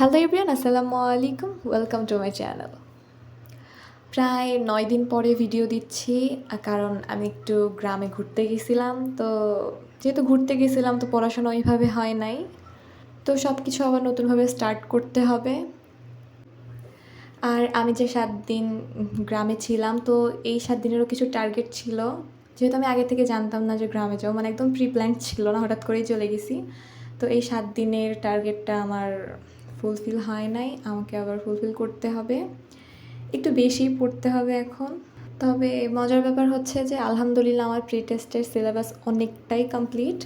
Hello everyone, আসসালামু আলাইকুম। Welcome to my channel. প্রায় ৯ দিন পরে ভিডিও দিচ্ছি, কারণ আমি একটু গ্রামে ঘুরতে গেছিলাম। তো যেহেতু ঘুরতে গেছিলাম তো পড়াশোনা ওইভাবে হয় নাই। তো সব কিছু আবার নতুনভাবে স্টার্ট করতে হবে। আর আমি যে ৭ দিন গ্রামে ছিলাম, তো এই ৭ দিনেরও কিছু টার্গেট ছিল। যেহেতু আমি আগে থেকে জানতাম না যে গ্রামে যাবো, মানে একদম প্রি প্ল্যান ছিল না, হঠাৎ করেই চলে গেছি। তো এই ৭ দিনের টার্গেটটা আমার ফুলফিল হয় নাই, আমাকে আবার ফুলফিল করতে হবে। একটু বেশিই পড়তে হবে এখন। তবে মজার ব্যাপার হচ্ছে যে আলহামদুলিল্লাহ আমার প্রি টেস্টের সিলেবাস অনেকটাই কমপ্লিট।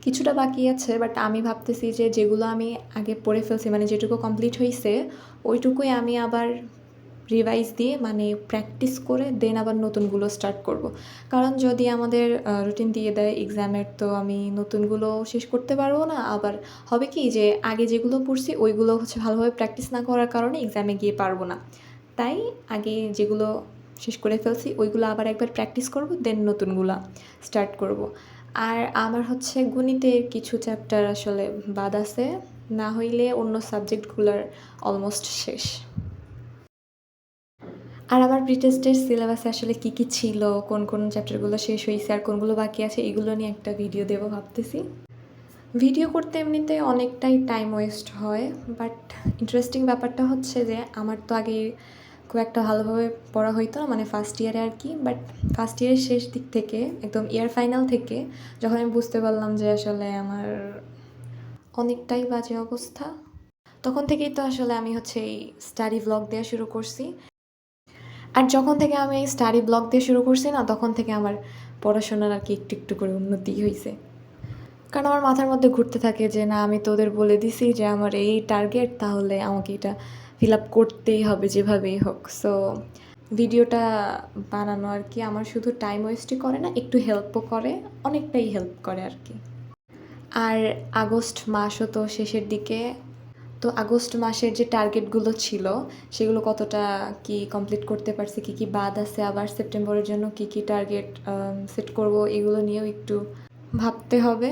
কিছুটা বাকি আছে, বাট আমি ভাবতেছি যে যেগুলো আমি আগে পড়ে ফেলছি, মানে যেটুকু কমপ্লিট হয়েছে ওইটুকুই আমি আবার রিভাইজ দিয়ে, মানে প্র্যাকটিস করে দেন আবার নতুনগুলো স্টার্ট করব। কারণ যদি আমাদের রুটিন দিয়ে দেয় এক্সামের, তো আমি নতুনগুলো শেষ করতে পারবো না। আবার হবে কি যে আগে যেগুলো পড়ছি ওইগুলো হচ্ছে ভালোভাবে প্র্যাকটিস না করার কারণে এক্সামে গিয়ে পারবো না। তাই আগে যেগুলো শেষ করে ফেলছি ওইগুলো আবার একবার প্র্যাকটিস করব, দেন নতুনগুলো স্টার্ট করব। আর আমার হচ্ছে গণিতের কিছু চ্যাপ্টার আসলে বাদ আছে, না হইলে অন্য সাবজেক্টগুলোর অলমোস্ট শেষ। আর আমার প্রি টেস্টের সিলেবাসে আসলে কী কী ছিল, কোন কোন চ্যাপ্টারগুলো শেষ হয়েছে আর কোনগুলো বাকি আছে, এগুলো নিয়ে একটা ভিডিও দেবো ভাবতেছি। ভিডিও করতে এমনিতে অনেকটাই টাইম ওয়েস্ট হয়, বাট ইন্টারেস্টিং ব্যাপারটা হচ্ছে যে আমার তো আগে খুব একটা ভালোভাবে পড়া হইতো না, মানে ফার্স্ট ইয়ারে আর কি। বাট ফার্স্ট ইয়ারের শেষ দিক থেকে, একদম ইয়ার ফাইনাল থেকে, যখন আমি বুঝতে পারলাম যে আসলে আমার অনেকটাই বাজে অবস্থা, তখন থেকেই তো আসলে আমি হচ্ছে এই স্টাডি ব্লগ দেওয়া শুরু করছি। আর যখন থেকে আমি এই স্টাডি ব্লগ দিয়ে শুরু করছি না, তখন থেকে আমার পড়াশোনার আর কি একটু একটু করে উন্নতি হয়েছে। কারণ আমার মাথার মধ্যে ঘুরতে থাকে যে না, আমি তোদের বলে দিছি যে আমার এই টার্গেট, তাহলে আমাকে এটা ফিল আপ করতেই হবে যেভাবেই হোক। সো ভিডিওটা বানানো আর কি আমার শুধু টাইম ওয়েস্টই করে না, একটু হেল্পও করে, অনেকটাই হেল্প করে আর কি। আর আগস্ট মাসও তো শেষের দিকে। তো আগস্ট মাসের যে টার্গেটগুলো ছিল সেগুলো কতটা কি কমপ্লিট করতে পারছি, কী কী বাদ আছে, আবার সেপ্টেম্বরের জন্য কী কী টার্গেট সেট করব, এগুলো নিয়েও একটু ভাবতে হবে।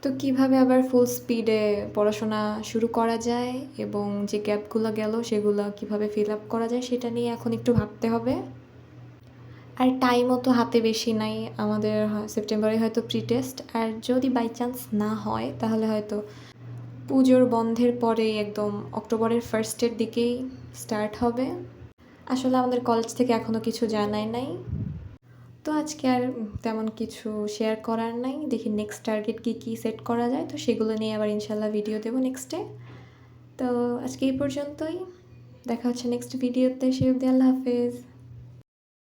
তো কিভাবে আবার ফুল স্পিডে পড়াশোনা শুরু করা যায় এবং যে গ্যাপগুলো গেল সেগুলো কিভাবে ফিল আপ করা যায়, সেটা নিয়ে এখন একটু ভাবতে হবে। আর টাইমও তো হাতে বেশি নাই আমাদের, সেপ্টেম্বরে হয়তো প্রি টেস্ট, আর যদি বাই চান্স না হয় তাহলে হয়তো পুজোর বন্ধের পরেই একদম অক্টোবরের ফার্স্টের দিকেই স্টার্ট হবে। আসলে আমাদের কলেজ থেকে এখনও কিছু জানায় নাই। তো আজকে আর তেমন কিছু শেয়ার করার নাই, দেখি নেক্সট টার্গেট কী কী সেট করা যায়, তো সেগুলো নিয়ে আবার ইনশাল্লাহ ভিডিও দেবো নেক্সটে। তো আজকে এই পর্যন্তই, দেখা হচ্ছে নেক্সট ভিডিওতে। সে অবধি আল্লাহ হাফেজ।